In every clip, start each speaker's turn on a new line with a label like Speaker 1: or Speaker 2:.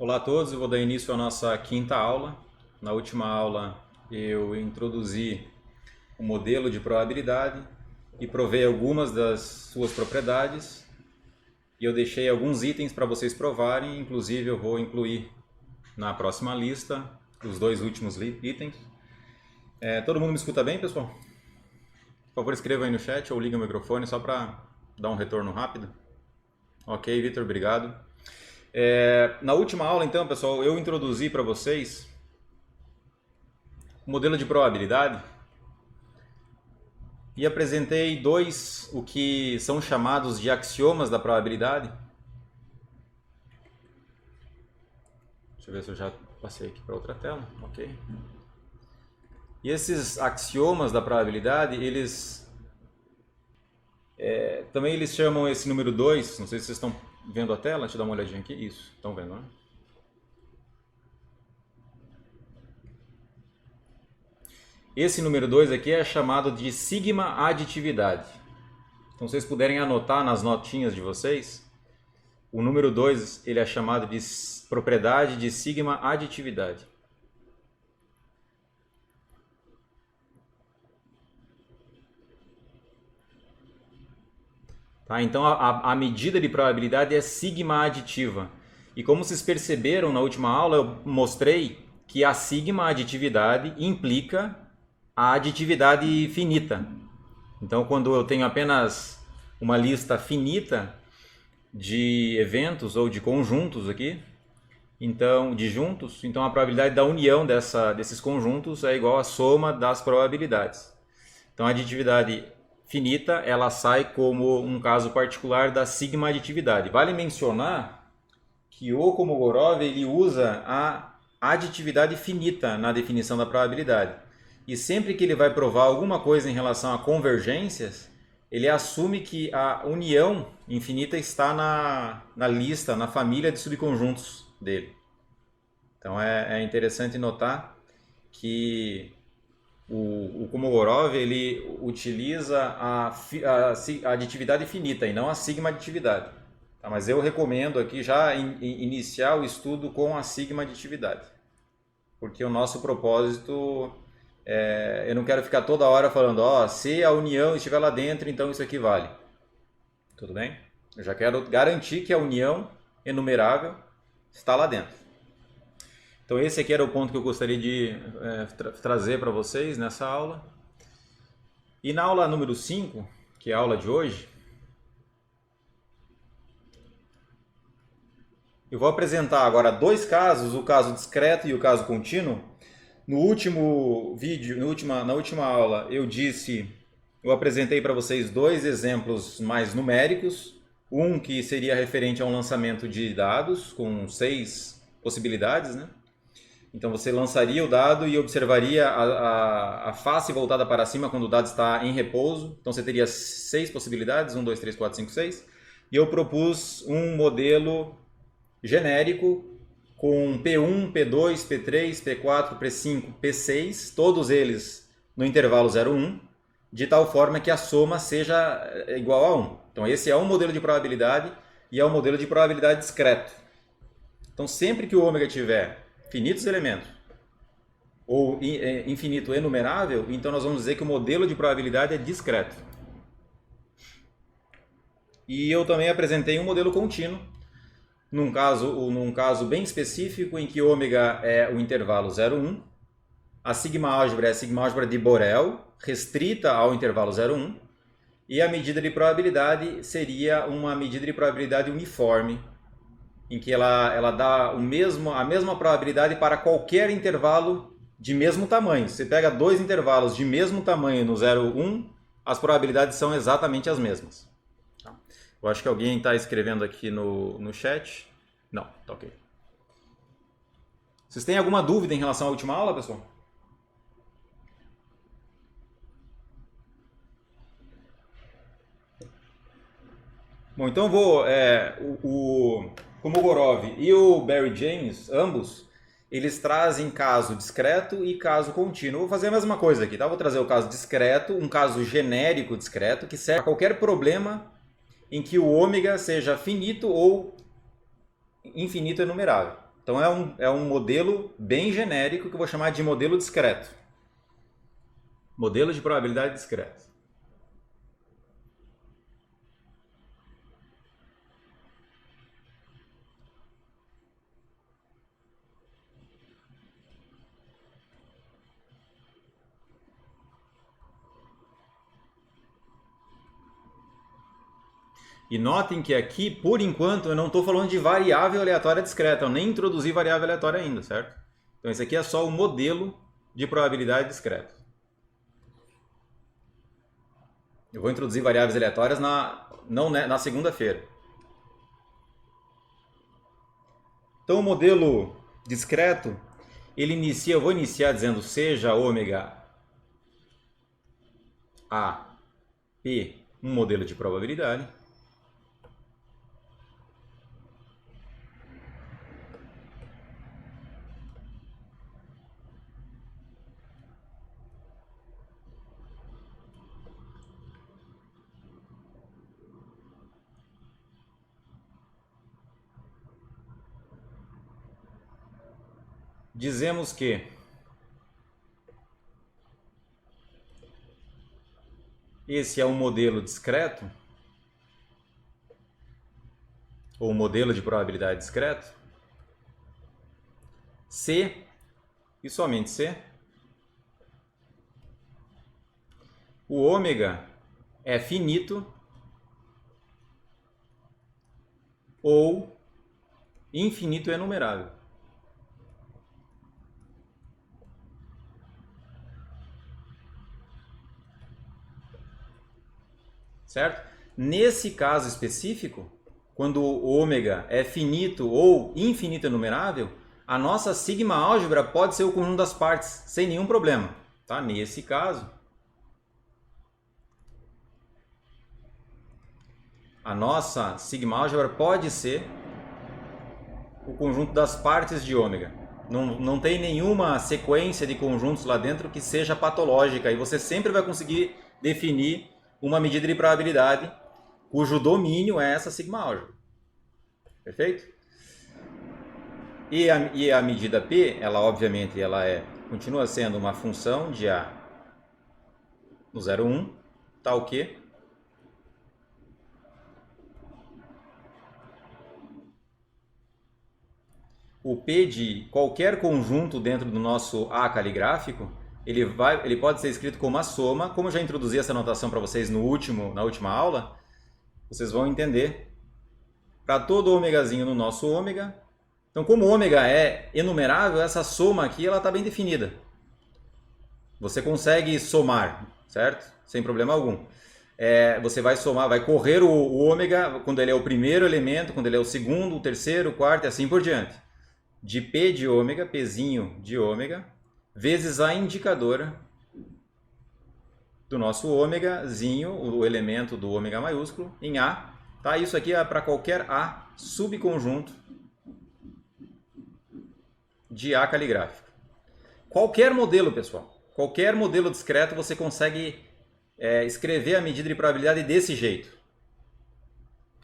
Speaker 1: Olá a todos, eu vou dar início à nossa quinta aula. Na última aula eu introduzi o modelo de probabilidade e provei algumas das suas propriedades e eu deixei alguns itens para vocês provarem, inclusive eu vou incluir na próxima lista os dois últimos itens. Todo mundo me escuta bem, pessoal? Por favor, escreva aí no chat ou liga o microfone só para dar um retorno rápido. Ok, Vitor, obrigado. Na última aula, então, pessoal, eu introduzi para vocês o modelo de probabilidade e apresentei dois, o que são chamados de axiomas da probabilidade. Deixa eu ver se eu já passei aqui para outra tela. Ok. E esses axiomas da probabilidade, também eles chamam esse número 2, não sei se vocês estão vendo a tela, deixa eu dar uma olhadinha aqui. Isso, estão vendo, né? Esse número 2 aqui é chamado de sigma aditividade. Então, se vocês puderem anotar nas notinhas de vocês, o número 2 ele é chamado de propriedade de sigma aditividade. Tá? Então, a medida de probabilidade é sigma aditiva. E como vocês perceberam na última aula, eu mostrei que a sigma aditividade implica a aditividade finita. Então, quando eu tenho apenas uma lista finita de eventos ou de conjuntos aqui, então de juntos, então a probabilidade da união desses conjuntos é igual à soma das probabilidades. Então, a aditividade finita, ela sai como um caso particular da sigma aditividade. Vale mencionar que o Kolmogorov ele usa a aditividade finita na definição da probabilidade. E sempre que ele vai provar alguma coisa em relação a convergências, ele assume que a união infinita está na lista, na família de subconjuntos dele. Então é interessante notar que o Kolmogorov ele utiliza a aditividade finita e não a sigma aditividade. Tá? Mas eu recomendo aqui já iniciar o estudo com a sigma aditividade, porque o nosso propósito eu não quero ficar toda hora falando, se a união estiver lá dentro, então isso aqui vale. Tudo bem? Eu já quero garantir que a união enumerável está lá dentro. Então esse aqui era o ponto que eu gostaria de trazer para vocês nessa aula. E na aula número 5, que é a aula de hoje, eu vou apresentar agora dois casos, o caso discreto e o caso contínuo. No último vídeo, na última aula, eu apresentei para vocês dois exemplos mais numéricos. Um que seria referente a um lançamento de dados com 6 possibilidades, né? Então você lançaria o dado e observaria a face voltada para cima quando o dado está em repouso. Então você teria 6 possibilidades, 1, 2, 3, 4, 5, 6. E eu propus um modelo genérico com P1, P2, P3, P4, P5, P6, todos eles no intervalo 0, 1, de tal forma que a soma seja igual a 1. Então esse é um modelo de probabilidade e é um modelo de probabilidade discreto. Então sempre que o ômega tiver finitos elementos ou infinito enumerável, então nós vamos dizer que o modelo de probabilidade é discreto. E eu também apresentei um modelo contínuo, num caso bem específico em que ômega é o intervalo 0, 1. A sigma álgebra é a sigma álgebra de Borel, restrita ao intervalo 0, 1. E a medida de probabilidade seria uma medida de probabilidade uniforme, em que ela dá a mesma probabilidade para qualquer intervalo de mesmo tamanho. Se você pega dois intervalos de mesmo tamanho no 0, 1, as probabilidades são exatamente as mesmas. Eu acho que alguém está escrevendo aqui no chat. Não, tá ok. Vocês têm alguma dúvida em relação à última aula, pessoal? Bom, então o Kolmogorov e o Barry James, ambos, eles trazem caso discreto e caso contínuo. Vou fazer a mesma coisa aqui, tá? Vou trazer o caso discreto, um caso genérico discreto, que serve para qualquer problema em que o ômega seja finito ou infinito enumerável. Então é um modelo bem genérico que eu vou chamar de modelo discreto. Modelo de probabilidade discreto. E notem que aqui, por enquanto, eu não estou falando de variável aleatória discreta. Eu nem introduzi variável aleatória ainda, certo? Então esse aqui é só o modelo de probabilidade discreta. Eu vou introduzir variáveis aleatórias na segunda-feira. Então o modelo discreto, ele inicia, eu vou iniciar dizendo seja ômega A, P, um modelo de probabilidade. Dizemos que esse é um modelo discreto, ou modelo de probabilidade discreto, se e somente se o ômega é finito ou infinito enumerável. Certo? Nesse caso específico, quando o ômega é finito ou infinito enumerável, a nossa sigma álgebra pode ser o conjunto das partes, sem nenhum problema. Tá? Nesse caso, a nossa sigma álgebra pode ser o conjunto das partes de ômega. Não tem nenhuma sequência de conjuntos lá dentro que seja patológica e você sempre vai conseguir definir uma medida de probabilidade cujo domínio é essa sigma álgebra. Perfeito? E a medida P, ela obviamente continua sendo uma função de A no 0, 1, tal que o P de qualquer conjunto dentro do nosso A caligráfico, ele pode ser escrito como a soma. Como eu já introduzi essa notação para vocês na última aula, vocês vão entender. Para todo ômegazinho no nosso ômega. Então, como o ômega é enumerável, essa soma aqui está bem definida. Você consegue somar, certo? Sem problema algum. Você vai somar, vai correr o ômega quando ele é o primeiro elemento, quando ele é o segundo, o terceiro, o quarto e assim por diante. De P de ômega, Pzinho de ômega, vezes a indicadora do nosso ômegazinho, o elemento do ômega maiúsculo, em A. Tá? Isso aqui é para qualquer A subconjunto de A caligráfico. Qualquer modelo, pessoal, qualquer modelo discreto você consegue escrever a medida de probabilidade desse jeito.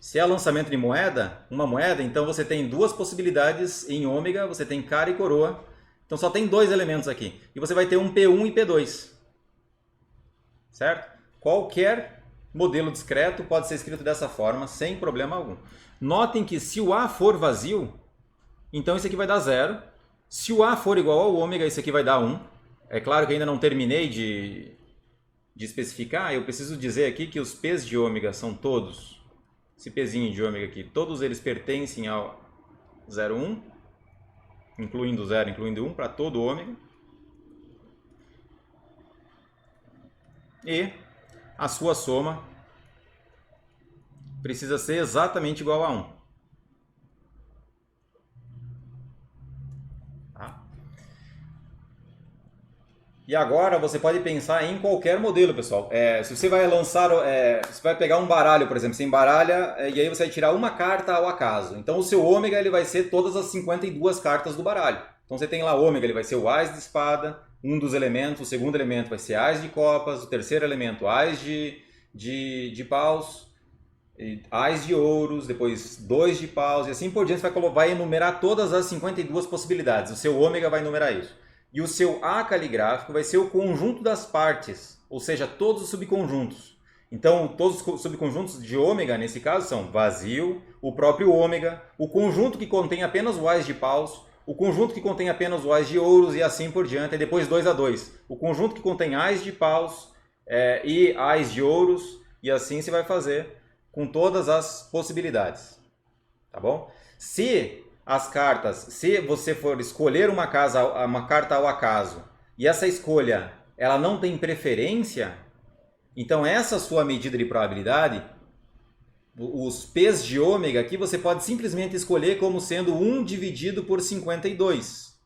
Speaker 1: Se é lançamento de uma moeda, então você tem duas possibilidades em ômega, você tem cara e coroa. Então só tem dois elementos aqui. E você vai ter um P1 e P2. Certo? Qualquer modelo discreto pode ser escrito dessa forma, sem problema algum. Notem que se o A for vazio, então isso aqui vai dar 0. Se o A for igual ao ômega, isso aqui vai dar 1. É claro que ainda não terminei de especificar. Eu preciso dizer aqui que os P's de ômega são todos, esse Pzinho de ômega aqui, todos eles pertencem ao 0, 1, incluindo 0, incluindo 1, para todo ômega. E a sua soma precisa ser exatamente igual a 1. Tá? E agora você pode pensar em qualquer modelo, pessoal. Se você vai lançar, você vai pegar um baralho, por exemplo, você embaralha e aí você vai tirar uma carta ao acaso. Então o seu ômega ele vai ser todas as 52 cartas do baralho. Então você tem lá o ômega, ele vai ser o ás de espada, um dos elementos, o segundo elemento vai ser ás de copas, o terceiro elemento ás de paus, Ás de ouros, depois 2 de paus e assim por diante. Você vai enumerar todas as 52 possibilidades. O seu ômega vai enumerar isso. E o seu A caligráfico vai ser o conjunto das partes, ou seja, todos os subconjuntos. Então, todos os subconjuntos de ômega, nesse caso, são vazio, o próprio ômega, o conjunto que contém apenas o ás de paus, o conjunto que contém apenas o ás de ouros e assim por diante, e depois 2 a 2. O conjunto que contém ás de paus e ás de ouros, e assim se vai fazer com todas as possibilidades. Tá bom? Se você for escolher uma carta ao acaso, e essa escolha ela não tem preferência, então essa sua medida de probabilidade, os P's de ômega aqui, você pode simplesmente escolher como sendo 1 dividido por 52.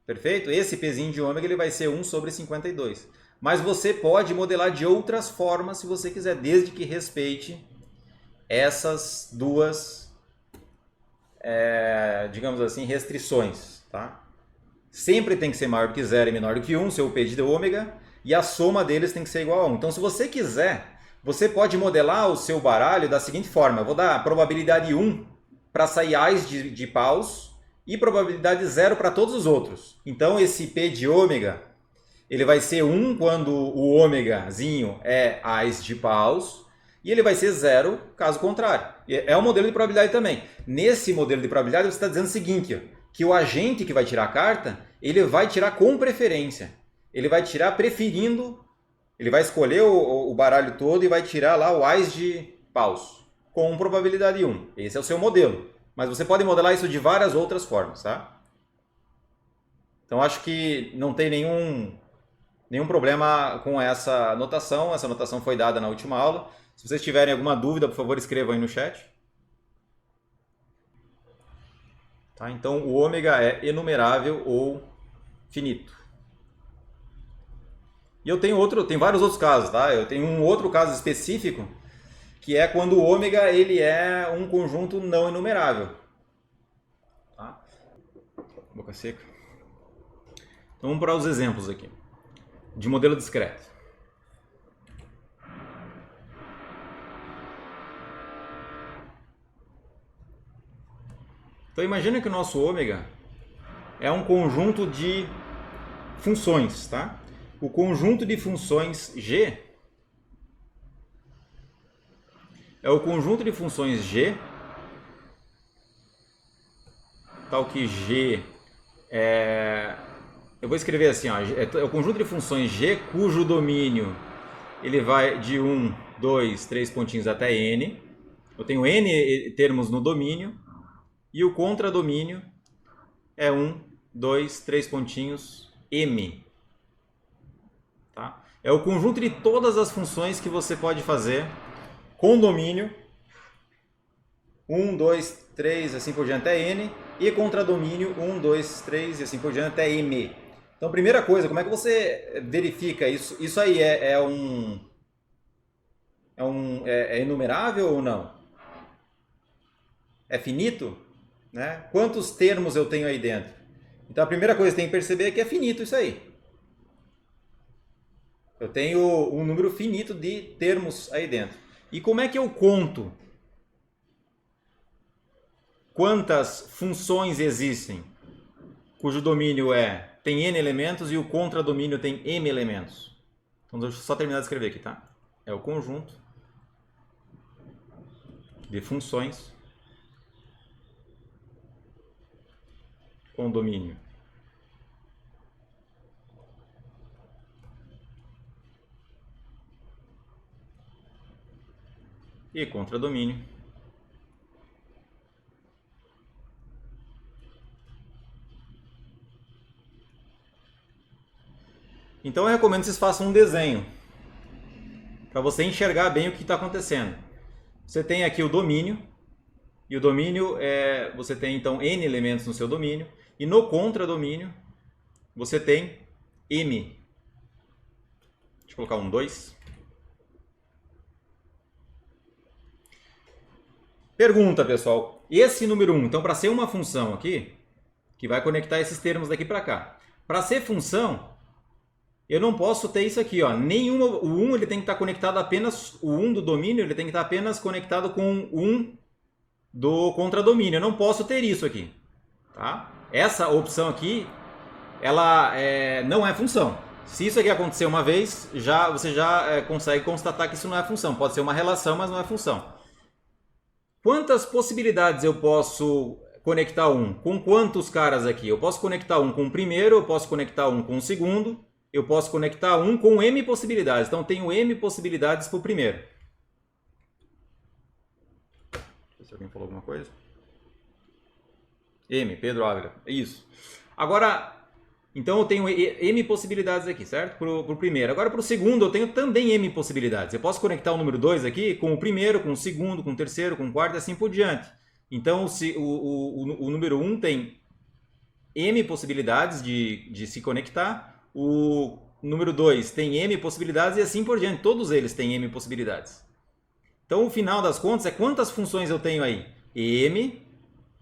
Speaker 1: Perfeito? Esse Pzinho de ômega ele vai ser 1 sobre 52. Mas você pode modelar de outras formas se você quiser, desde que respeite essas duas, digamos assim, restrições. Tá? Sempre tem que ser maior do que 0 e menor do que 1, seu P de ômega, e a soma deles tem que ser igual a 1. Então, se você quiser, você pode modelar o seu baralho da seguinte forma. Eu vou dar probabilidade 1 para sair ás de paus e probabilidade 0 para todos os outros. Então, esse P de ômega ele vai ser 1 quando o ômegazinho é ás de paus e ele vai ser 0 caso contrário. É um modelo de probabilidade também. Nesse modelo de probabilidade você está dizendo o seguinte, ó, que o agente que vai tirar a carta, ele vai tirar com preferência. Ele vai tirar preferindo, ele vai escolher o baralho todo e vai tirar lá o ás de paus, com probabilidade 1. Esse é o seu modelo. Mas você pode modelar isso de várias outras formas, tá? Então acho que não tem nenhum problema com essa notação. Essa notação foi dada na última aula. Se vocês tiverem alguma dúvida, por favor, escrevam aí no chat. Tá? Então, o ômega é enumerável ou finito. E eu tenho vários outros casos, tá? Eu tenho um outro caso específico, que é quando o ômega ele é um conjunto não enumerável. Tá? Boca seca. Então, vamos para os exemplos aqui, de modelo discreto. Então imagina que o nosso ômega é um conjunto de funções, tá? O conjunto de funções G é o conjunto de funções G, tal que G é... Eu vou escrever assim, ó, é o conjunto de funções G cujo domínio ele vai de 1, 2, 3 pontinhos até N. Eu tenho N termos no domínio e o contradomínio é 1, 2, 3 pontinhos M. Tá? É o conjunto de todas as funções que você pode fazer com domínio 1, 2, 3, assim por diante até N e contradomínio 1, 2, 3 e assim por diante até M. Então, primeira coisa, como é que você verifica isso? Isso aí é enumerável ou não? É finito? Né? Quantos termos eu tenho aí dentro? Então, a primeira coisa que você tem que perceber é que é finito isso aí. Eu tenho um número finito de termos aí dentro. E como é que eu conto quantas funções existem cujo domínio tem n elementos e o contradomínio tem m elementos? Então, deixa eu só terminar de escrever aqui, tá? É o conjunto de funções com domínio e contradomínio Então eu recomendo que vocês façam um desenho para você enxergar bem o que está acontecendo. Você tem aqui o domínio, e o domínio você tem então n elementos no seu domínio, e no contradomínio você tem m. Deixa eu colocar um 2. Pergunta, pessoal. Esse número 1, então para ser uma função aqui, que vai conectar esses termos daqui para cá. Para ser função, eu não posso ter isso aqui, ó. Nenhuma, o 1 ele tem que estar conectado apenas, o 1 do domínio ele tem que estar apenas conectado com o 1 do contradomínio. Eu não posso ter isso aqui, tá? Essa opção aqui, ela não é função. Se isso aqui acontecer uma vez, você já consegue constatar que isso não é função. Pode ser uma relação, mas não é função. Quantas possibilidades eu posso conectar um? Com quantos caras aqui? Eu posso conectar um com o primeiro, eu posso conectar um com o segundo, eu posso conectar um com M possibilidades. Então, tenho M possibilidades para o primeiro. Deixa eu ver se alguém falou alguma coisa. M, Pedro Ávila. Isso. Agora, então eu tenho M possibilidades aqui, certo? Para o primeiro. Agora, para o segundo, eu tenho também M possibilidades. Eu posso conectar o número 2 aqui com o primeiro, com o segundo, com o terceiro, com o quarto e assim por diante. Então, o número 1 tem M possibilidades de se conectar. O número 2 tem M possibilidades e assim por diante. Todos eles têm M possibilidades. Então, o final das contas é quantas funções eu tenho aí? M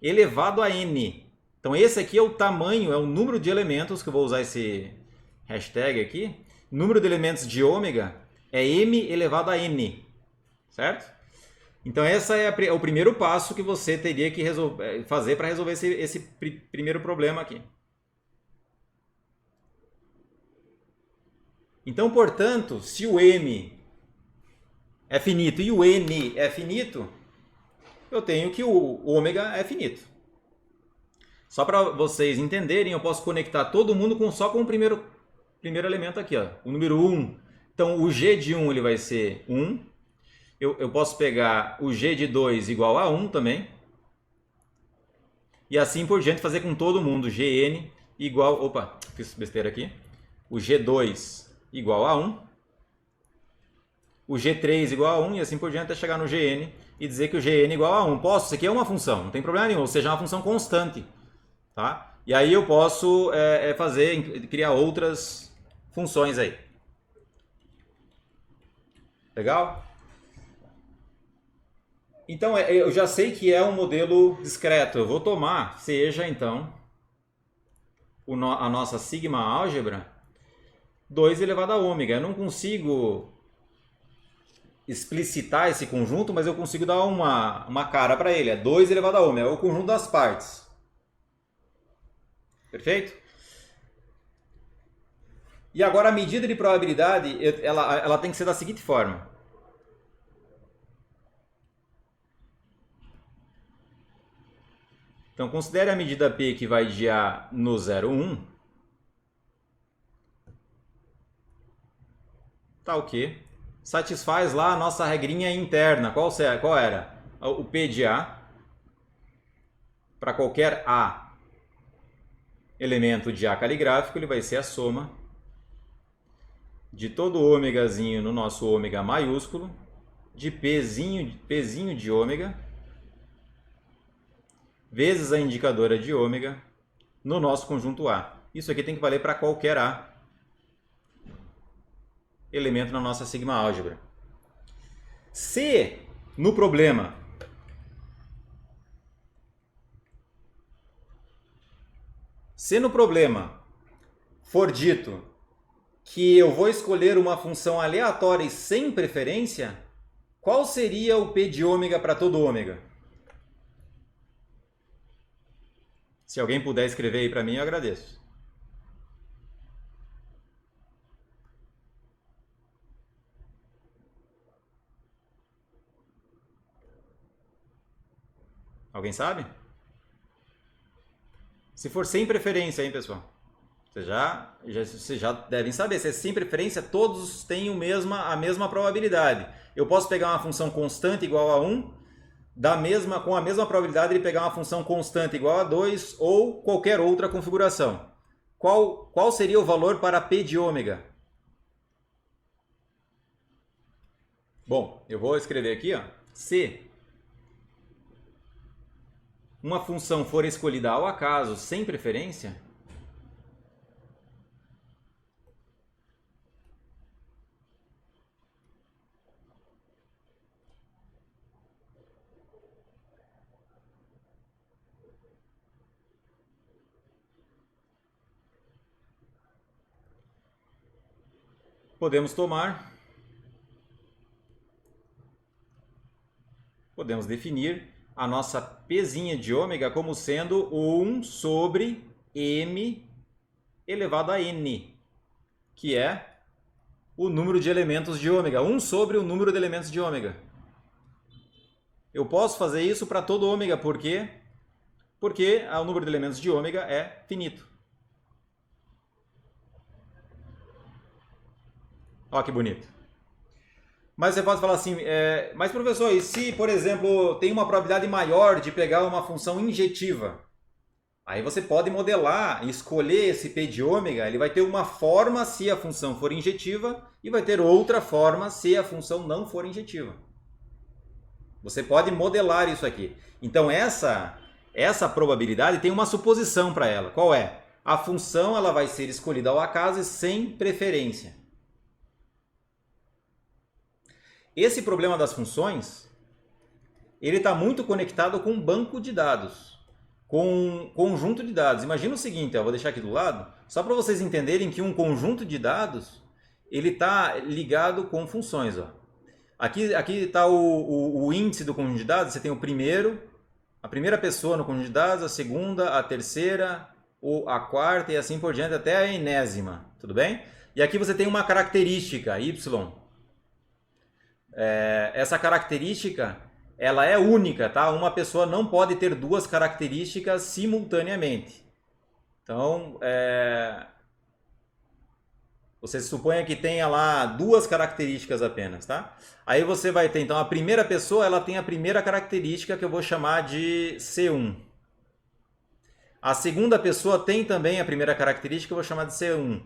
Speaker 1: elevado a N. Então, esse aqui é o tamanho, é o número de elementos, que eu vou usar esse hashtag aqui. Número de elementos de ômega é M elevado a N. Certo? Então, esse é o primeiro passo que você teria que fazer para resolver esse primeiro problema aqui. Então, portanto, se o M é finito e o N é finito, eu tenho que o ômega é finito. Só para vocês entenderem, eu posso conectar todo mundo só com o primeiro elemento aqui, ó, o número 1. Então, o G de 1 ele vai ser 1. Eu posso pegar o G de 2 igual a 1 também. E assim por diante fazer com todo mundo. Gn igual... Opa, fiz besteira aqui. O G2 igual a 1. O G3 igual a 1 e assim por diante até chegar no Gn e dizer que o Gn igual a 1. Posso, isso aqui é uma função, não tem problema nenhum. Ou seja, é uma função constante. Tá? E aí eu posso criar outras funções aí. Legal? Então, eu já sei que é um modelo discreto. Eu vou tomar, seja então, a nossa sigma álgebra 2 elevado a ômega. Eu não consigo explicitar esse conjunto, mas eu consigo dar uma cara para ele. É 2 elevado a ômega, é o conjunto das partes. Perfeito? E agora a medida de probabilidade, ela tem que ser da seguinte forma. Então, considere a medida P que vai de A no 0, 1. Tá o quê? Satisfaz lá a nossa regrinha interna. Qual era? O P de A para qualquer A elemento de A caligráfico, ele vai ser a soma de todo o ômegazinho no nosso ômega maiúsculo, de Pzinho de ômega, vezes a indicadora de ômega, no nosso conjunto A. Isso aqui tem que valer para qualquer A elemento na nossa sigma álgebra. Se no problema for dito que eu vou escolher uma função aleatória e sem preferência, qual seria o P de ômega para todo ômega? Se alguém puder escrever aí para mim, eu agradeço. Alguém sabe? Se for sem preferência, hein, pessoal? Vocês já devem saber. Se é sem preferência, todos têm a mesma probabilidade. Eu posso pegar uma função constante igual a 1, com a mesma probabilidade de pegar uma função constante igual a 2 ou qualquer outra configuração. Qual seria o valor para P de ômega? Bom, eu vou escrever aqui, ó, se uma função for escolhida ao acaso sem preferência, podemos definir a nossa Pzinha de ômega como sendo 1 sobre m elevado a n, que é o número de elementos de ômega, 1 sobre o número de elementos de ômega. Eu posso fazer isso para todo ômega, por quê? Porque o número de elementos de ômega é finito. Olha que bonito. Mas você pode falar assim, mas professor, e se, por exemplo, tem uma probabilidade maior de pegar uma função injetiva? Aí você pode modelar, escolher esse P de ômega, ele vai ter uma forma se a função for injetiva e vai ter outra forma se a função não for injetiva. Você pode modelar isso aqui. Então essa probabilidade tem uma suposição para ela. Qual é? A função ela vai ser escolhida ao acaso e sem preferência. Esse problema das funções, ele está muito conectado com um banco de dados, com um conjunto de dados. Imagina o seguinte, eu vou deixar aqui do lado, só para vocês entenderem que um conjunto de dados, ele está ligado com funções. Ó. Aqui está o índice do conjunto de dados, você tem a primeira pessoa no conjunto de dados, a segunda, a terceira, a quarta e assim por diante, até a enésima, tudo bem? E aqui você tem uma característica, y. Essa característica, ela é única, tá? Uma pessoa não pode ter duas características simultaneamente. Então, você suponha que tenha lá duas características apenas, tá? Aí você vai ter, então, a primeira pessoa, ela tem a primeira característica que eu vou chamar de C1. A segunda pessoa tem também a primeira característica que eu vou chamar de C1.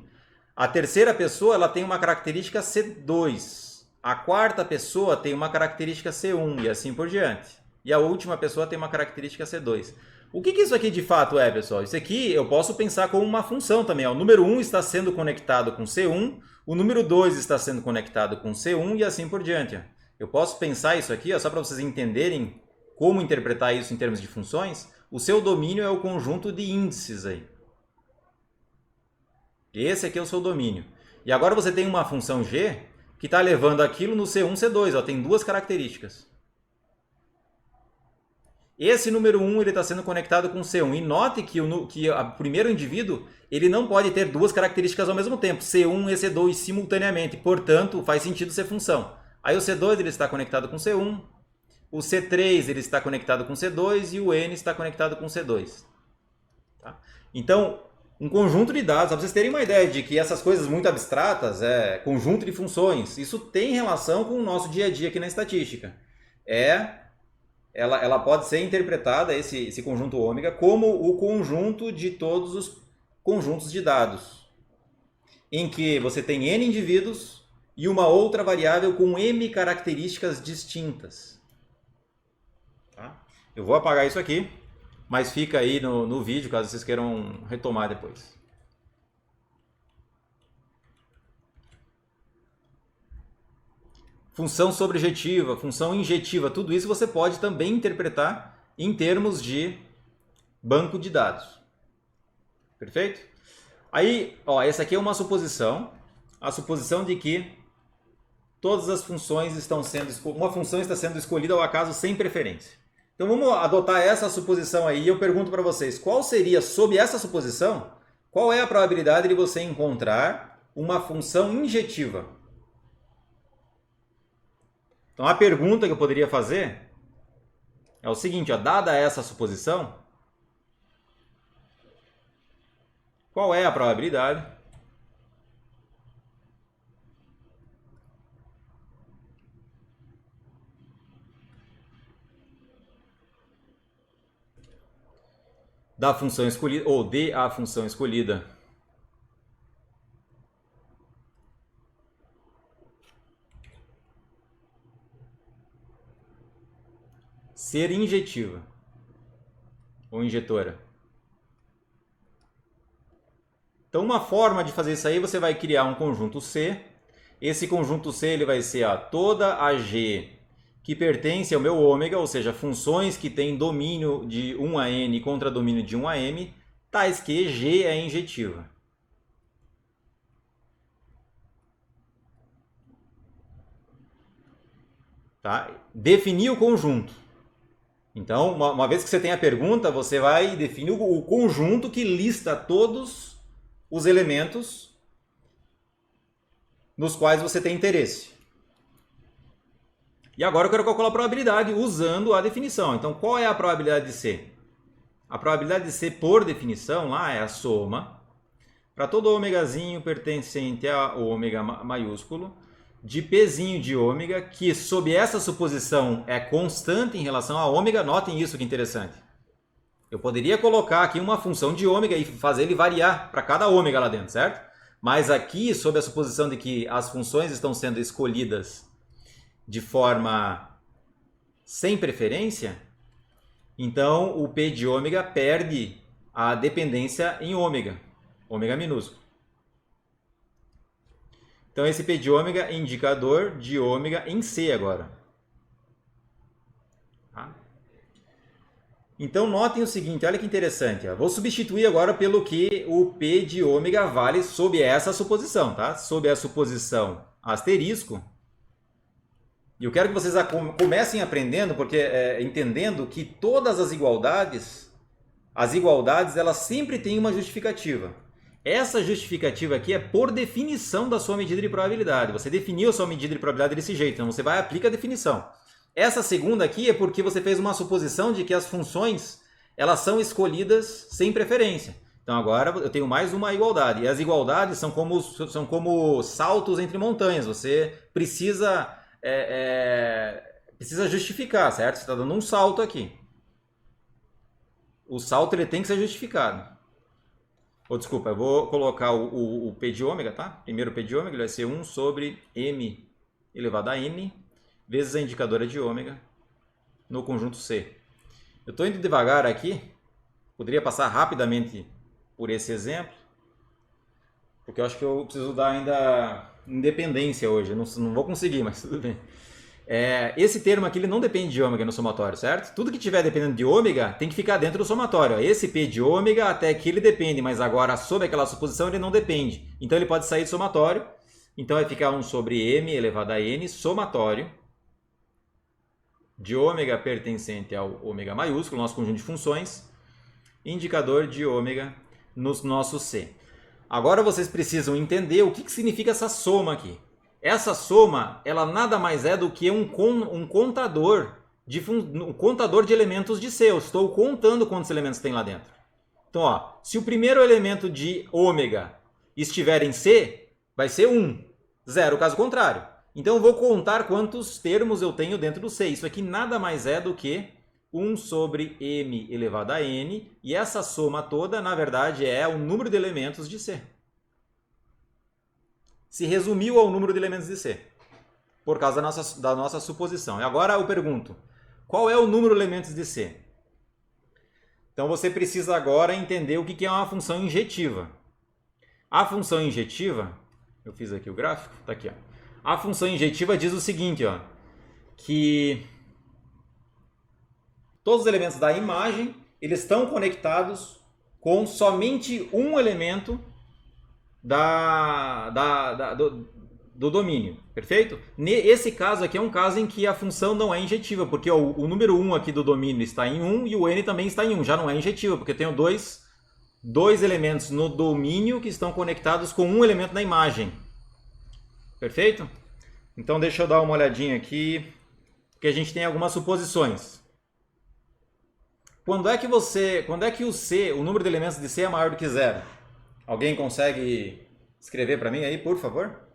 Speaker 1: A terceira pessoa, ela tem uma característica C2. A quarta pessoa tem uma característica C1 e assim por diante. E a última pessoa tem uma característica C2. O que isso aqui de fato é, pessoal? Isso aqui eu posso pensar como uma função também. O número 1 está sendo conectado com C1, o número 2 está sendo conectado com C1 e assim por diante. Eu posso pensar isso aqui, só para vocês entenderem como interpretar isso em termos de funções. O seu domínio é o conjunto de índices aí. Esse aqui é o seu domínio. E agora você tem uma função g que está levando aquilo no C1, C2. Ó, tem duas características. Esse número 1 ele está sendo conectado com o C1. E note que o primeiro indivíduo ele não pode ter duas características ao mesmo tempo. C1 e C2 simultaneamente. Portanto, faz sentido ser função. Aí o C2 ele está conectado com o C1. O C3 ele está conectado com o C2. E o N está conectado com o C2. Tá? Então, um conjunto de dados, para vocês terem uma ideia de que essas coisas muito abstratas, conjunto de funções, isso tem relação com o nosso dia a dia aqui na estatística. Ela pode ser interpretada, esse conjunto ômega, como o conjunto de todos os conjuntos de dados, em que você tem n indivíduos e uma outra variável com m características distintas. Tá? Eu vou apagar isso aqui. Mas fica aí no vídeo, caso vocês queiram retomar depois. Função sobrejetiva, função injetiva, tudo isso você pode também interpretar em termos de banco de dados. Perfeito? Aí, essa aqui é uma suposição. A suposição de que todas as funções uma função está sendo escolhida ao acaso sem preferência. Então vamos adotar essa suposição aí e eu pergunto para vocês, qual seria, sob essa suposição, qual é a probabilidade de você encontrar uma função injetiva? Então a pergunta que eu poderia fazer é o seguinte, dada essa suposição, qual é a probabilidade da função escolhida, ou de a função escolhida ser injetiva ou injetora? Então uma forma de fazer isso aí, você vai criar um conjunto C. Esse conjunto C ele vai ser toda a G que pertence ao meu ômega, ou seja, funções que têm domínio de 1 a n contra domínio de 1 a m, tais que G é injetiva. Tá? Definir o conjunto. Então, uma vez que você tem a pergunta, você vai definir o conjunto que lista todos os elementos nos quais você tem interesse. E agora eu quero calcular a probabilidade usando a definição. Então, qual é a probabilidade de C? A probabilidade de C, por definição, lá é a soma para todo ômegazinho pertencente a ômega maiúsculo de Pzinho de ômega, que sob essa suposição é constante em relação a ômega. Notem isso que interessante. Eu poderia colocar aqui uma função de ômega e fazer ele variar para cada ômega lá dentro, certo? Mas aqui, sob a suposição de que as funções estão sendo escolhidas de forma sem preferência, então o P de ômega perde a dependência em ômega, ômega minúsculo. Então esse P de ômega é indicador de ômega em C agora. Tá? Então notem o seguinte, olha que interessante. Ó. Vou substituir agora pelo que o P de ômega vale sob essa suposição. Tá? Sob a suposição asterisco. E eu quero que vocês comecem aprendendo, porque entendendo que todas as igualdades elas sempre têm uma justificativa. Essa justificativa aqui é por definição da sua medida de probabilidade. Você definiu a sua medida de probabilidade desse jeito, então você vai aplicar a definição. Essa segunda aqui é porque você fez uma suposição de que as funções elas são escolhidas sem preferência. Então agora eu tenho mais uma igualdade. E as igualdades são como saltos entre montanhas. Você precisa justificar, certo? Você está dando um salto aqui. O salto ele tem que ser justificado. Desculpa, eu vou colocar o P de ômega, tá? Primeiro o P de ômega vai ser 1 sobre m elevado a n vezes a indicadora de ômega no conjunto C. Eu estou indo devagar aqui, poderia passar rapidamente por esse exemplo, porque eu acho que eu preciso dar ainda independência hoje, eu não vou conseguir, mas tudo bem. Esse termo aqui ele não depende de ômega no somatório, certo? Tudo que tiver dependendo de ômega tem que ficar dentro do somatório. Esse P de ômega até aqui ele depende, mas agora sob aquela suposição ele não depende. Então ele pode sair do somatório. Então vai ficar 1 sobre m elevado a n somatório de ômega pertencente ao ômega maiúsculo, nosso conjunto de funções, indicador de ômega no nosso C. Agora vocês precisam entender o que significa essa soma aqui. Essa soma, ela nada mais é do que um contador de elementos de C. Eu estou contando quantos elementos tem lá dentro. Então, ó, se o primeiro elemento de ômega estiver em C, vai ser 1. 0, caso contrário. Então, eu vou contar quantos termos eu tenho dentro do C. Isso aqui nada mais é do que 1 sobre m elevado a n. E essa soma toda, na verdade, é o número de elementos de C. Se resumiu ao número de elementos de C, por causa da nossa suposição. E agora eu pergunto, qual é o número de elementos de C? Então você precisa agora entender o que é uma função injetiva. A função injetiva, eu fiz aqui o gráfico, está aqui. Ó. A função injetiva diz o seguinte, ó, que todos os elementos da imagem eles estão conectados com somente um elemento do domínio, perfeito? Esse caso aqui é um caso em que a função não é injetiva, porque o número 1 aqui do domínio está em 1 e o n também está em 1, já não é injetiva, porque eu tenho dois elementos no domínio que estão conectados com um elemento na imagem, perfeito? Então deixa eu dar uma olhadinha aqui, porque a gente tem algumas suposições. Quando é que o número de elementos de C é maior do que 0? Alguém consegue escrever para mim aí, por favor?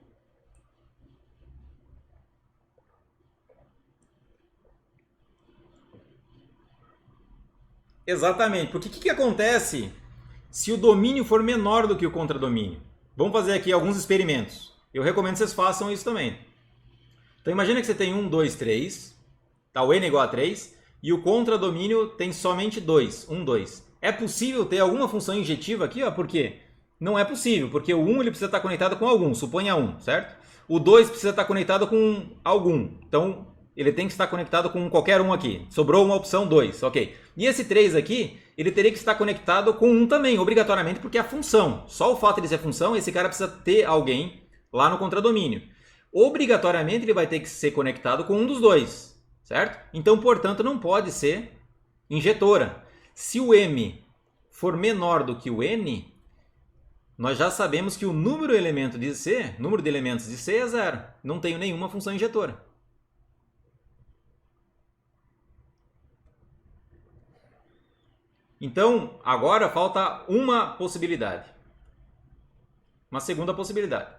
Speaker 1: Exatamente, porque o que acontece se o domínio for menor do que o contradomínio? Vamos fazer aqui alguns experimentos. Eu recomendo que vocês façam isso também. Então imagina que você tem 1, 2, 3, tá? O n é igual a 3, e o contradomínio tem somente 2, 1, 2. É possível ter alguma função injetiva aqui? Ó, por quê? Não é possível, porque o 1 ele precisa estar conectado com algum, suponha 1, certo? O 2 precisa estar conectado com algum, então ele tem que estar conectado com qualquer um aqui. Sobrou uma opção 2, ok. E esse 3 aqui, ele teria que estar conectado com 1 também, obrigatoriamente, porque é a função. Só o fato de ser função, esse cara precisa ter alguém lá no contradomínio. obrigatoriamente ele vai ter que ser conectado com um dos dois, certo? Então, portanto, não pode ser injetora. Se o M for menor do que o N, nós já sabemos que o número de elementos de C é zero. Não tenho nenhuma função injetora. Então, agora falta uma possibilidade. Uma segunda possibilidade.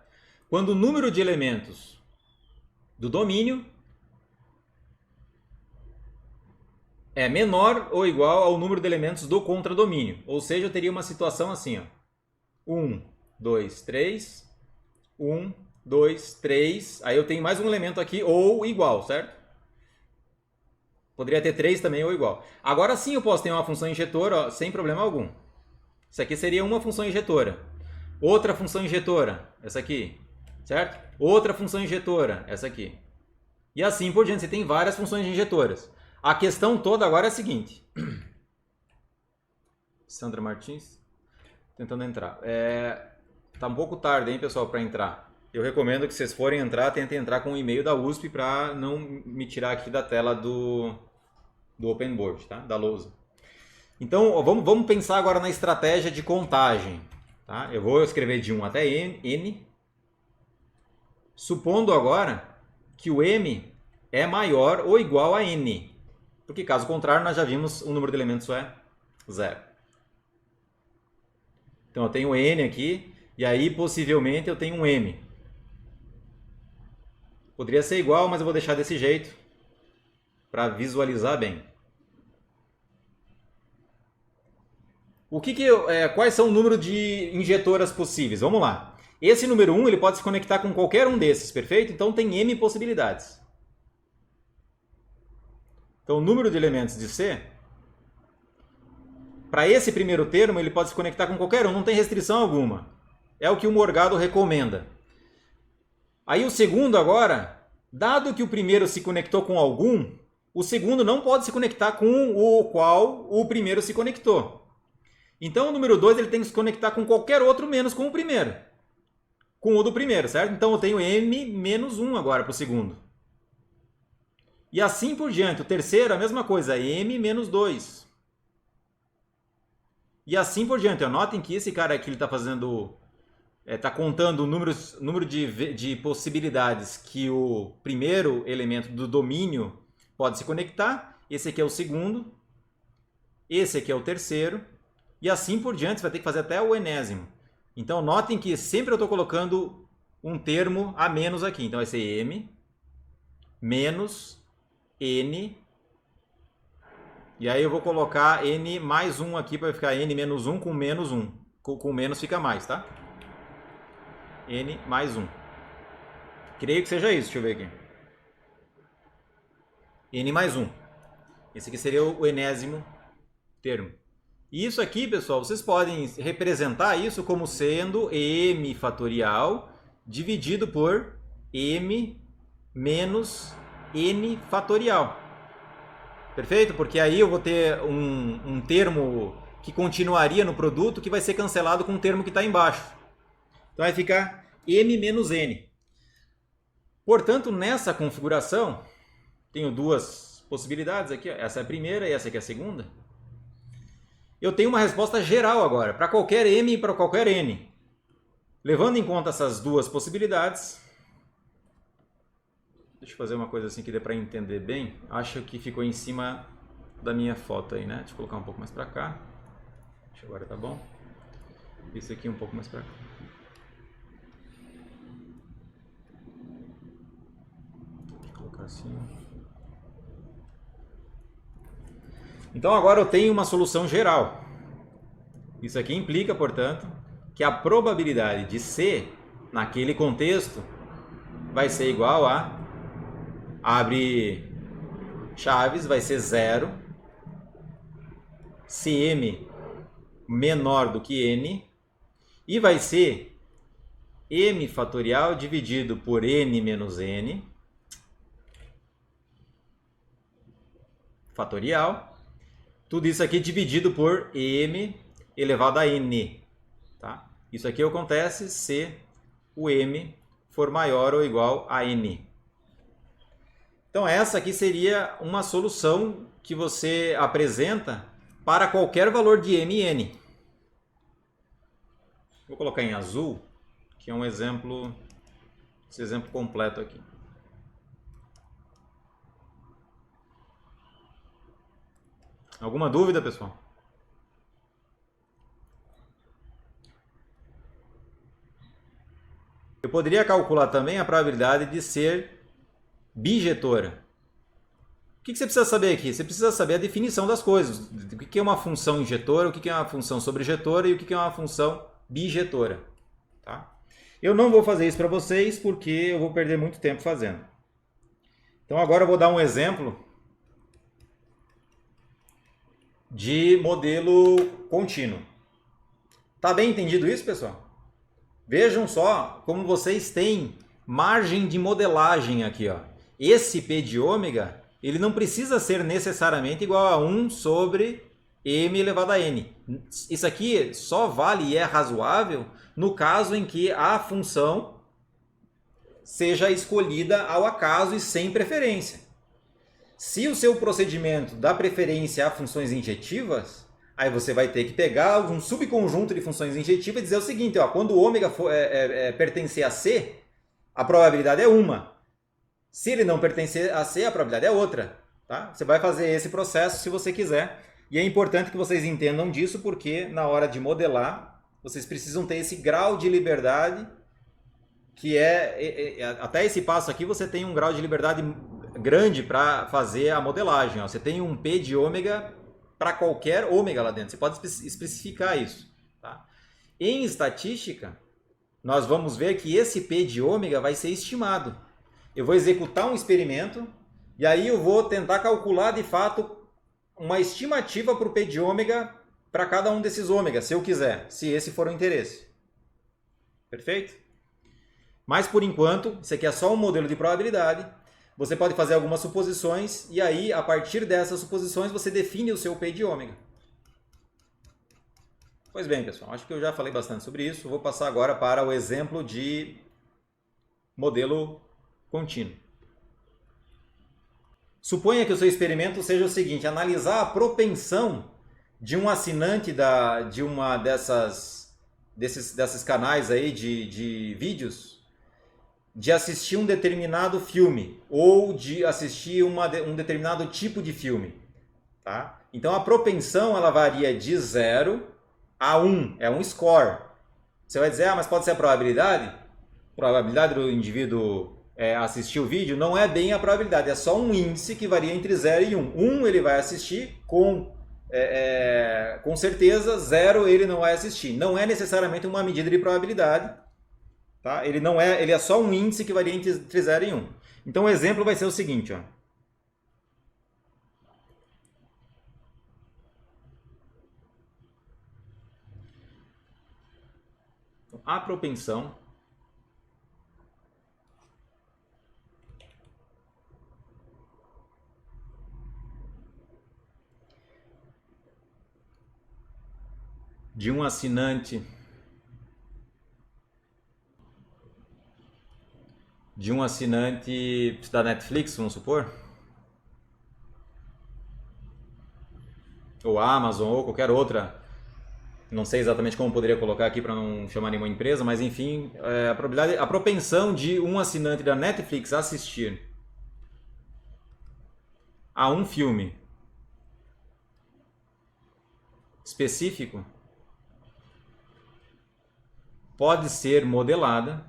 Speaker 1: Quando o número de elementos do domínio é menor ou igual ao número de elementos do contradomínio. Ou seja, eu teria uma situação assim, ó. 1, 2, 3. 1, 2, 3. Aí eu tenho mais um elemento aqui, ou igual, certo? Poderia ter 3 também, ou igual. Agora sim eu posso ter uma função injetora, ó, sem problema algum. Isso aqui seria uma função injetora. Outra função injetora, essa aqui, certo? Outra função injetora, essa aqui. E assim por diante, você tem várias funções injetoras. A questão toda agora é a seguinte. Sandra Martins, tentando entrar. Tá um pouco tarde, hein, pessoal, para entrar. Eu recomendo que vocês forem entrar, tentem entrar com o e-mail da USP para não me tirar aqui da tela do Open Board, tá? Da lousa. Então, vamos pensar agora na estratégia de contagem. Tá? Eu vou escrever de 1 até N. Supondo agora que o M é maior ou igual a N. Porque caso contrário, nós já vimos o número de elementos é zero. Então eu tenho N aqui, e aí possivelmente eu tenho um M. Poderia ser igual, mas eu vou deixar desse jeito para visualizar bem. Quais são o número de injetoras possíveis? Vamos lá. Esse número 1 ele pode se conectar com qualquer um desses, perfeito? Então tem M possibilidades. Então o número de elementos de C, para esse primeiro termo, ele pode se conectar com qualquer um, não tem restrição alguma. É o que o Morgado recomenda. Aí o segundo agora, dado que o primeiro se conectou com algum, o segundo não pode se conectar com o qual o primeiro se conectou. Então o número 2 ele tem que se conectar com qualquer outro menos com o primeiro. Com o do primeiro, certo? Então eu tenho M menos 1 agora para o segundo. E assim por diante. O terceiro a mesma coisa, M menos 2. E assim por diante. Notem que esse cara aqui está fazendo... Está contando o número de possibilidades que o primeiro elemento do domínio pode se conectar. Esse aqui é o segundo. Esse aqui é o terceiro. E assim por diante, você vai ter que fazer até o enésimo. Então, notem que sempre eu estou colocando um termo a menos aqui. Então, vai ser M menos N. E aí eu vou colocar N mais 1 aqui para ficar N menos 1 com menos 1. Com menos fica mais, tá? N mais 1. Creio que seja isso. Deixa eu ver aqui. N mais 1. Esse aqui seria o enésimo termo. E isso aqui, pessoal, vocês podem representar isso como sendo M fatorial dividido por M menos N fatorial. Perfeito? Porque aí eu vou ter um termo que continuaria no produto que vai ser cancelado com o termo que está embaixo. Então vai ficar M menos N. Portanto, nessa configuração, tenho duas possibilidades aqui. Essa é a primeira e essa aqui é a segunda. Eu tenho uma resposta geral agora, para qualquer M e para qualquer N. Levando em conta essas duas possibilidades, deixa eu fazer uma coisa assim que dê para entender bem. Acho que ficou em cima da minha foto aí, né? Deixa eu colocar um pouco mais para cá. Acho que agora tá bom. Isso aqui um pouco mais para cá. Deixa eu colocar assim. Então agora eu tenho uma solução geral. Isso aqui implica, portanto, que a probabilidade de C, naquele contexto, vai ser igual a... Abre chaves, vai ser 0. Se M menor do que N. E vai ser M fatorial dividido por N menos N. Fatorial. Tudo isso aqui dividido por M elevado a N. Tá? Isso aqui acontece se o M for maior ou igual a n. Então essa aqui seria uma solução que você apresenta para qualquer valor de m e n. Vou colocar em azul, que é um exemplo, esse exemplo completo aqui. Alguma dúvida, pessoal? Eu poderia calcular também a probabilidade de ser bijetora. O que você precisa saber aqui? Você precisa saber a definição das coisas. O que é uma função injetora, o que é uma função sobrejetora e o que é uma função bijetora. Tá? Eu não vou fazer isso para vocês porque eu vou perder muito tempo fazendo. Então agora eu vou dar um exemplo de modelo contínuo. Tá bem entendido isso, pessoal? Vejam só como vocês têm margem de modelagem aqui, ó. Esse P de ômega, ele não precisa ser necessariamente igual a 1 sobre m elevado a n. Isso aqui só vale e é razoável no caso em que a função seja escolhida ao acaso e sem preferência. Se o seu procedimento dá preferência a funções injetivas, aí você vai ter que pegar um subconjunto de funções injetivas e dizer o seguinte, ó, quando o ômega pertencer a C, a probabilidade é uma. Se ele não pertencer a C, a probabilidade é outra. Tá? Você vai fazer esse processo se você quiser. E é importante que vocês entendam disso, porque na hora de modelar, vocês precisam ter esse grau de liberdade, que até esse passo aqui você tem um grau de liberdade grande para fazer a modelagem. Ó. Você tem um P de ômega para qualquer ômega lá dentro. Você pode especificar isso. Tá? Em estatística, nós vamos ver que esse P de ômega vai ser estimado. Eu vou executar um experimento e aí eu vou tentar calcular de fato uma estimativa para o P de ômega para cada um desses ômegas, se eu quiser, se esse for o interesse. Perfeito? Mas por enquanto, isso aqui é só um modelo de probabilidade. Você pode fazer algumas suposições e aí, a partir dessas suposições, você define o seu P de ômega. Pois bem, pessoal, acho que eu já falei bastante sobre isso. Vou passar agora para o exemplo de modelo contínuo. Suponha que o seu experimento seja o seguinte, analisar a propensão de um assinante de uma desses canais aí de vídeos de assistir um determinado filme ou de assistir um determinado tipo de filme. Tá? Então a propensão ela varia de 0 a 1, é um score. Você vai dizer, mas pode ser a probabilidade? A probabilidade do indivíduo assistir o vídeo não é bem a probabilidade, é só um índice que varia entre 0 e 1. 1 ele vai assistir com certeza, 0 ele não vai assistir. Não é necessariamente uma medida de probabilidade. Tá? Ele é só um índice que varia entre 0 e 1. Então o exemplo vai ser o seguinte. Ó. A propensão de um assinante da Netflix, vamos supor, ou Amazon, ou qualquer outra, não sei exatamente como poderia colocar aqui para não chamar nenhuma empresa, mas enfim, a propensão de um assinante da Netflix assistir a um filme específico pode ser modelada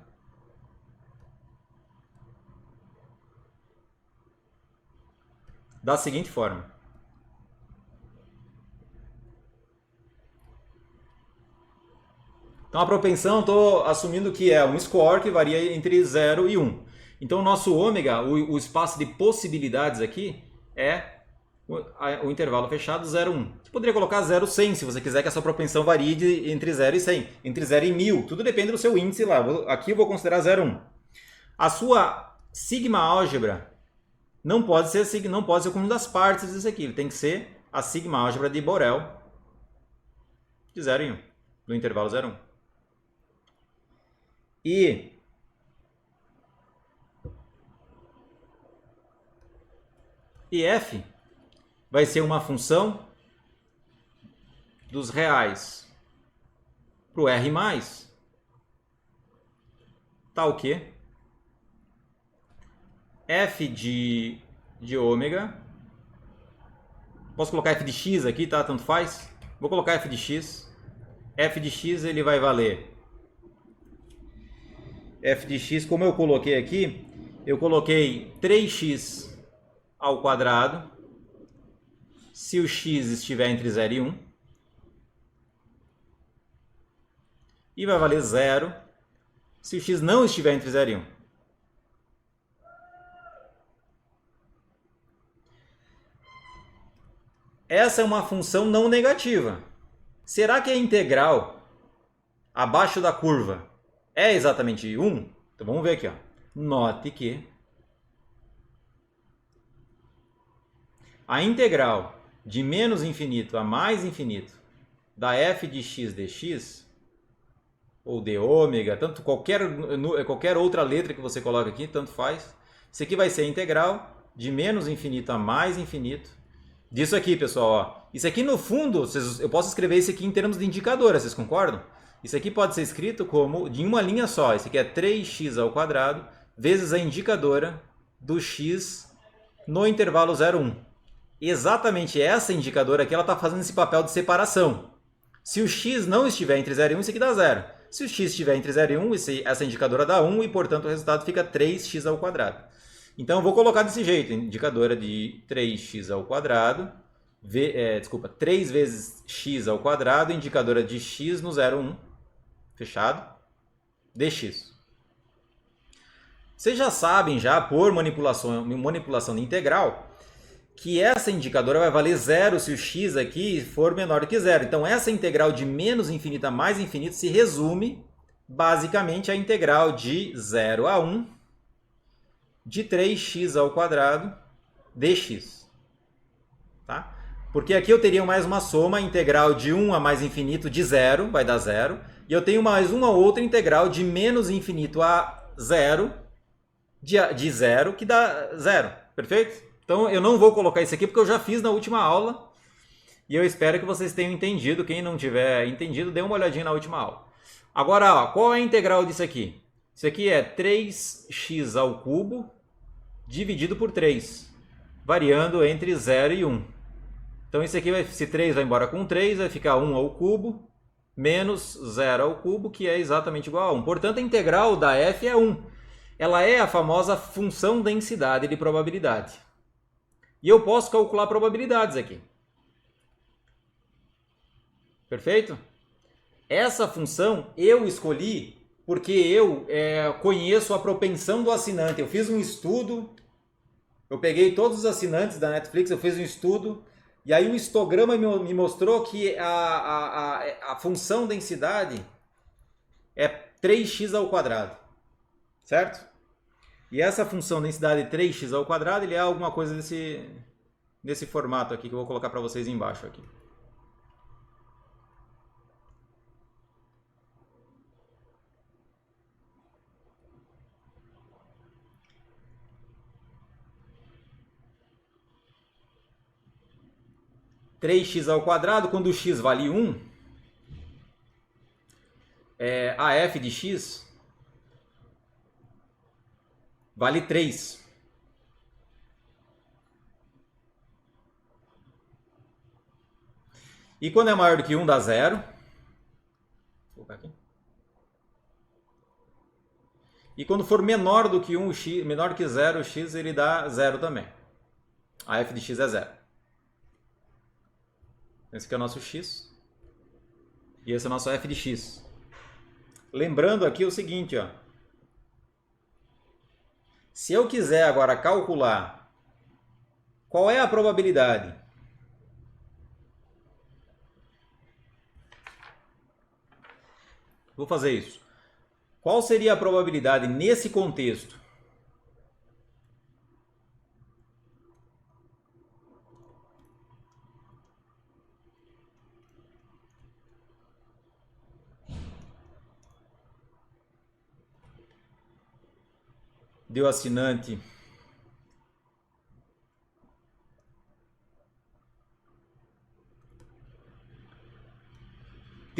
Speaker 1: da seguinte forma. Então a propensão, estou assumindo que é um score que varia entre 0 e 1. Então o nosso ômega, o espaço de possibilidades aqui, é o intervalo fechado 0, 1. Você poderia colocar 0, 100, se você quiser que a sua propensão varie entre 0 e 100. Entre 0 e 1000, tudo depende do seu índice lá. Aqui eu vou considerar 0, 1. A sua sigma álgebra não pode ser o conjunto das partes disso aqui. Ele tem que ser a sigma álgebra de Borel de 0 e 1, do intervalo 0, 1. E E f vai ser uma função dos reais para o R+, tá o quê? F de ômega. Posso colocar f de x aqui, tá? Tanto faz. Vou colocar f de x. F de x ele vai valer f de x, como eu coloquei aqui, eu coloquei 3x ao quadrado se o x estiver entre 0 e 1. E vai valer 0 se o x não estiver entre 0 e 1. Essa é uma função não negativa. Será que a integral abaixo da curva é exatamente 1? Então vamos ver aqui. Ó. Note que a integral de menos infinito a mais infinito da f de x dx, ou de ômega, tanto qualquer outra letra que você coloca aqui, tanto faz. Isso aqui vai ser a integral de menos infinito a mais infinito disso aqui, pessoal. Ó. Isso aqui no fundo, eu posso escrever isso aqui em termos de indicadora, vocês concordam? Isso aqui pode ser escrito como de uma linha só. Isso aqui é 3x ao quadrado vezes a indicadora do x no intervalo 0, 1. Exatamente essa indicadora aqui, ela está fazendo esse papel de separação. Se o x não estiver entre 0 e 1, isso aqui dá 0. Se o x estiver entre 0 e 1, essa indicadora dá 1 e, portanto, o resultado fica 3x ao quadrado. Então, eu vou colocar desse jeito, indicadora de 3x ao quadrado, 3 vezes x ao quadrado, indicadora de x no 0, 1, fechado, dx. Vocês já sabem, por manipulação de integral, que essa indicadora vai valer 0 se o x aqui for menor do que 0. Então, essa integral de menos infinito a mais infinito se resume, basicamente, à integral de 0 a 1 de 3x ao quadrado dx. Tá? Porque aqui eu teria mais uma soma, integral de 1 a mais infinito de 0, vai dar 0. E eu tenho mais uma outra integral de menos infinito a 0, de 0, que dá 0. Perfeito? Então eu não vou colocar isso aqui porque eu já fiz na última aula e eu espero que vocês tenham entendido. Quem não tiver entendido, dê uma olhadinha na última aula. Agora, ó, qual é a integral disso aqui? Isso aqui é 3x ao cubo dividido por 3, variando entre 0 e 1. Então isso aqui, se 3 vai embora com 3, vai ficar 1 ao cubo menos 0 ao cubo, que é exatamente igual a 1. Portanto, a integral da f é 1. Ela é a famosa função densidade de probabilidade. E eu posso calcular probabilidades aqui. Perfeito? Essa função eu escolhi porque eu conheço a propensão do assinante. Eu fiz um estudo, eu peguei todos os assinantes da Netflix, eu fiz um estudo, e aí o histograma me mostrou que a função densidade é 3x ao quadrado. Certo? E essa função densidade 3x ao quadrado, ele é alguma coisa desse formato aqui que eu vou colocar para vocês embaixo aqui. (3x ao quadrado), quando o x vale 1, a f de x vale 3. E quando é maior do que 1, dá 0. Vou colocar aqui. E quando for menor do que 1, menor que 0, o x ele dá 0 também. A f de x é 0. Esse aqui é o nosso x. E esse é o nosso f de x. Lembrando aqui o seguinte, ó. Se eu quiser agora calcular qual é a probabilidade vou fazer isso. Qual seria a probabilidade nesse contexto de o assinante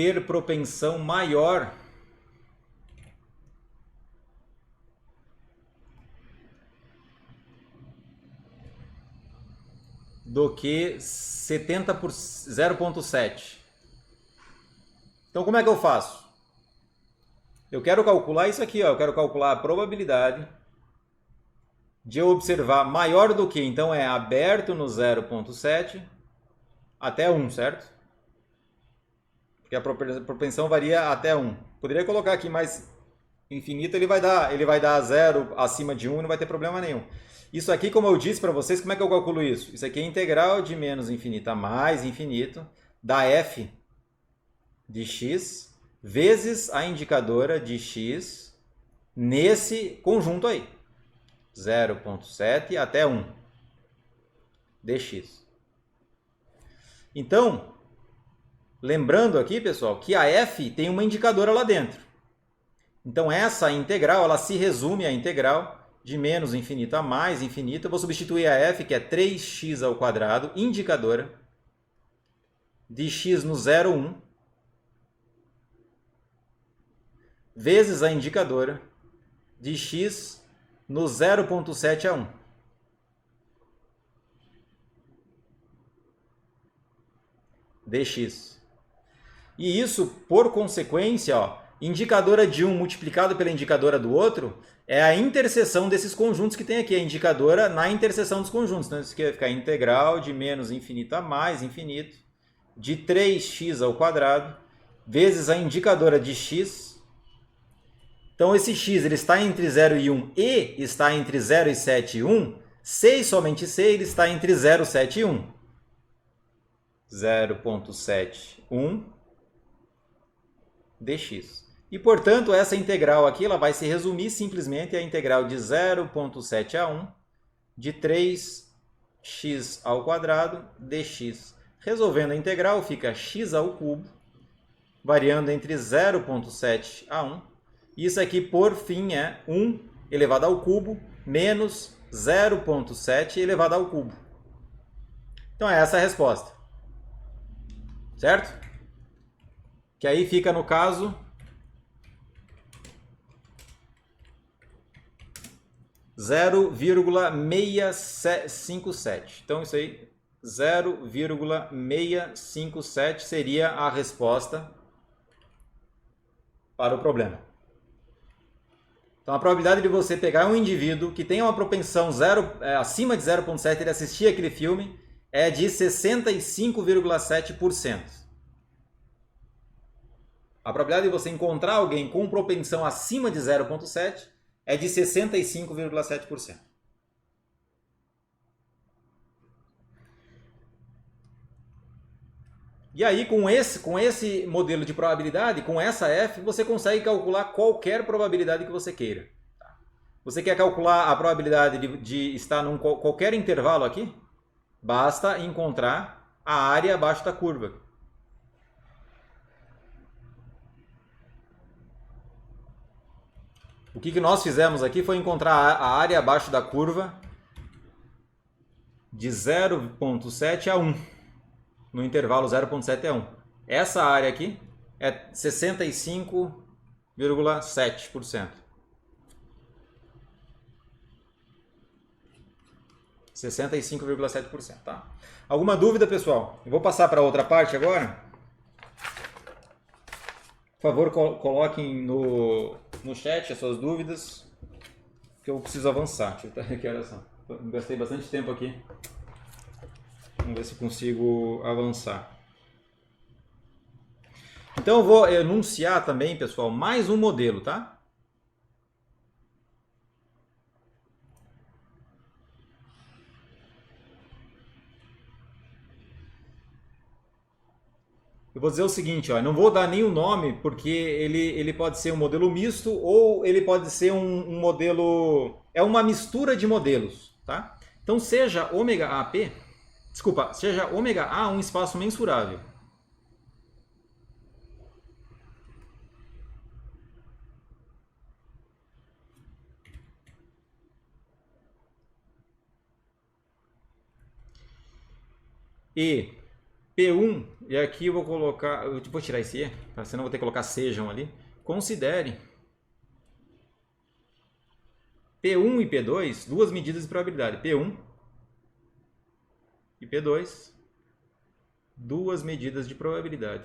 Speaker 1: ter propensão maior do que 70 por 0,7. Então como é que eu faço? Eu quero calcular isso aqui, ó. Eu quero calcular a probabilidade de eu observar maior do que, então é aberto no 0,7 até 1, certo? Porque a propensão varia até 1. Poderia colocar aqui mais infinito, ele vai dar 0 acima de 1 e não vai ter problema nenhum. Isso aqui, como eu disse para vocês, como é que eu calculo isso? Isso aqui é integral de menos infinito a mais infinito da f de x vezes a indicadora de x nesse conjunto aí. 0,7 até 1 dx. Então, lembrando aqui, pessoal, que a f tem uma indicadora lá dentro. Então, essa integral, ela se resume à integral de menos infinito a mais infinito. Eu vou substituir a f, que é 3x ao quadrado, indicadora, de x no 0, 1, vezes a indicadora de x no 0,7 a 1. dx. E isso, por consequência, ó, indicadora de um multiplicado pela indicadora do outro é a interseção desses conjuntos que tem aqui, a indicadora na interseção dos conjuntos. Então, isso aqui vai ficar integral de menos infinito a mais infinito de 3x ao quadrado vezes a indicadora de x. Então, esse x ele está entre 0 e 1 e está entre 0 e 7 e 1. Se e somente se ele está entre 0, 7 e 1. 0,71 dx. E, portanto, essa integral aqui ela vai se resumir simplesmente à integral de 0,7 a 1 de 3x ao quadrado dx. Resolvendo a integral, fica x ao cubo, variando entre 0,7 a 1. Isso aqui, por fim, é 1 elevado ao cubo menos 0,7 elevado ao cubo. Então, é essa a resposta. Certo? Que aí fica, no caso, 0,657. Então, isso aí, 0,657 seria a resposta para o problema. Então, a probabilidade de você pegar um indivíduo que tem uma propensão acima de 0,7 ele assistir aquele filme é de 65,7%. A probabilidade de você encontrar alguém com propensão acima de 0,7 é de 65,7%. E aí, com esse modelo de probabilidade, com essa f, você consegue calcular qualquer probabilidade que você queira. Você quer calcular a probabilidade de estar em qualquer intervalo aqui? Basta encontrar a área abaixo da curva. O que nós fizemos aqui foi encontrar a área abaixo da curva de 0,7 a 1. No intervalo 0,7 a 1. Essa área aqui é 65,7%. 65,7%, tá? Alguma dúvida, pessoal? Eu vou passar para outra parte agora. Por favor, coloquem no chat as suas dúvidas, que eu preciso avançar. Deixa eu ver que horas são. Gastei bastante tempo aqui. Vamos ver se consigo avançar. Então eu vou enunciar também, pessoal, mais um modelo, tá? Eu vou dizer o seguinte, ó, eu não vou dar nenhum nome, porque ele pode ser um modelo misto ou ele pode ser um modelo... É uma mistura de modelos, tá? Então seja ômega AP, seja ômega A um espaço mensurável. E P1 E aqui eu vou colocar, eu vou tirar esse E, tá? Senão eu vou ter que colocar sejam ali. Considere P1 e P2, duas medidas de probabilidade. P1 e P2, duas medidas de probabilidade.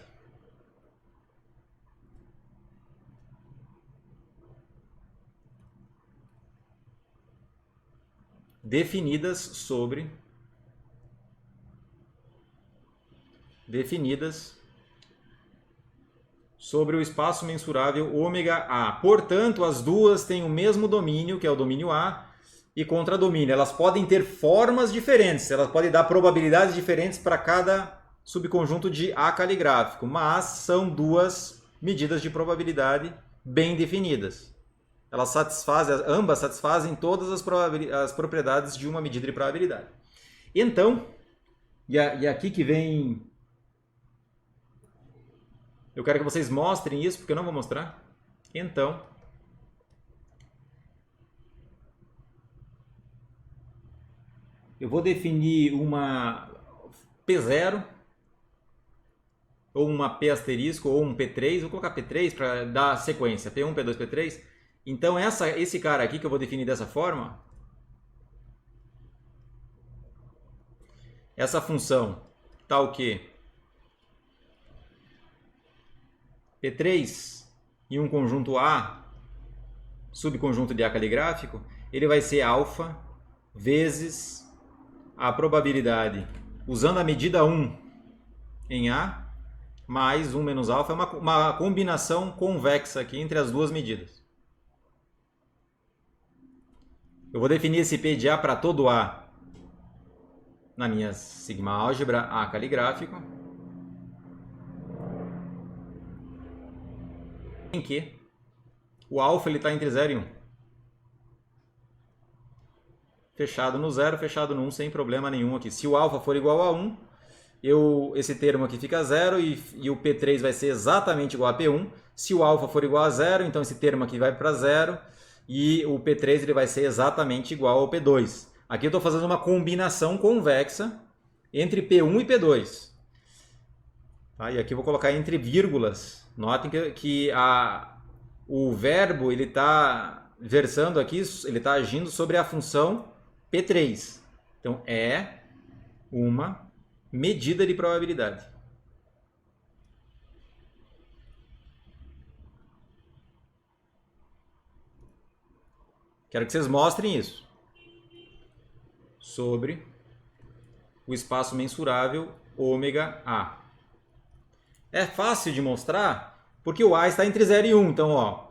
Speaker 1: Definidas sobre o espaço mensurável ômega A. Portanto, as duas têm o mesmo domínio, que é o domínio A, e contradomínio. Elas podem ter formas diferentes, elas podem dar probabilidades diferentes para cada subconjunto de A caligráfico, mas são duas medidas de probabilidade bem definidas. Elas satisfazem, ambas satisfazem todas as propriedades de uma medida de probabilidade. Então, e aqui que vem... Eu quero que vocês mostrem isso, porque eu não vou mostrar. Então, eu vou definir uma P0, ou uma P asterisco, ou um P3. Vou colocar P3 para dar sequência. P1, P2, P3. Então, esse cara aqui que eu vou definir dessa forma, essa função tá o quê? P3 em um conjunto A, subconjunto de A caligráfico, ele vai ser alfa vezes a probabilidade, usando a medida 1 em A, mais 1 menos alfa, é uma combinação convexa aqui entre as duas medidas. Eu vou definir esse P de A para todo A na minha sigma álgebra A caligráfico, em que o alfa está entre 0 e 1. Fechado no 0, fechado no 1, sem problema nenhum aqui. Se o alfa for igual a 1, esse termo aqui fica 0 e o P3 vai ser exatamente igual a P1. Se o alfa for igual a 0, então esse termo aqui vai para 0 e o P3 ele vai ser exatamente igual ao P2. Aqui eu estou fazendo uma combinação convexa entre P1 e P2. Tá? E aqui eu vou colocar entre vírgulas. Notem que o verbo ele está versando aqui, ele está agindo sobre a função P3. Então, é uma medida de probabilidade. Quero que vocês mostrem isso. Sobre o espaço mensurável ômega A. É fácil de mostrar porque o A está entre 0 e 1. Então, ó,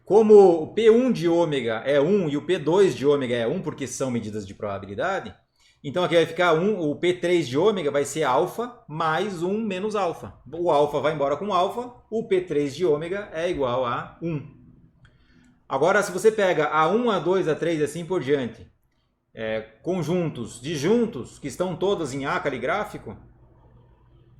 Speaker 1: como o P1 de ômega é 1 e o P2 de ômega é 1, porque são medidas de probabilidade, então aqui vai ficar 1, o P3 de ômega vai ser alfa mais 1 menos alfa. O alfa vai embora com alfa, o P3 de ômega é igual a 1. Agora, se você pega A1, A2, A3 e assim por diante, conjuntos disjuntos que estão todas em A caligráfico,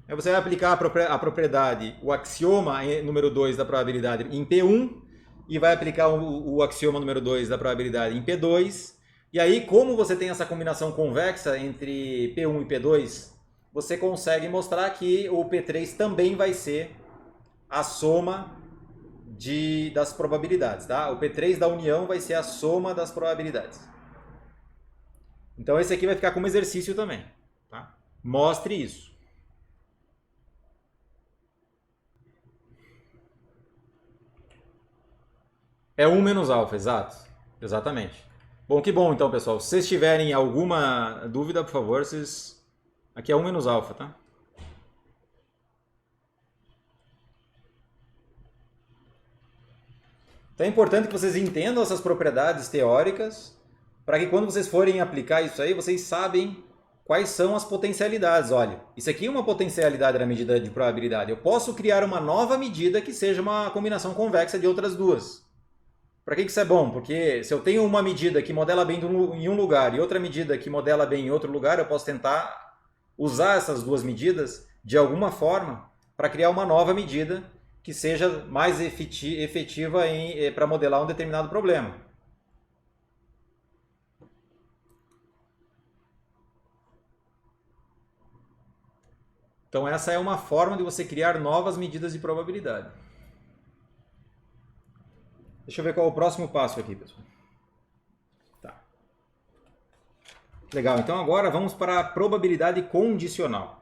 Speaker 1: aí você vai aplicar a propriedade, o axioma número 2 da probabilidade em P1 e vai aplicar o axioma número 2 da probabilidade em P2. E aí, como você tem essa combinação convexa entre P1 e P2, você consegue mostrar que o P3 também vai ser a soma das probabilidades. Tá? O P3 da união vai ser a soma das probabilidades. Então esse aqui vai ficar como exercício também. Tá? Mostre isso. É 1 menos alfa, exato. Exatamente. Bom, que bom então, pessoal. Se vocês tiverem alguma dúvida, por favor, vocês... Aqui é 1 menos alfa, tá? Então é importante que vocês entendam essas propriedades teóricas para que quando vocês forem aplicar isso aí, vocês sabem quais são as potencialidades. Olha, isso aqui é uma potencialidade da medida de probabilidade. Eu posso criar uma nova medida que seja uma combinação convexa de outras duas. Para que isso é bom? Porque se eu tenho uma medida que modela bem em um lugar e outra medida que modela bem em outro lugar, eu posso tentar usar essas duas medidas de alguma forma para criar uma nova medida que seja mais efetiva para modelar um determinado problema. Então essa é uma forma de você criar novas medidas de probabilidade. Deixa eu ver qual é o próximo passo aqui, pessoal. Tá. Legal, então agora vamos para a probabilidade condicional.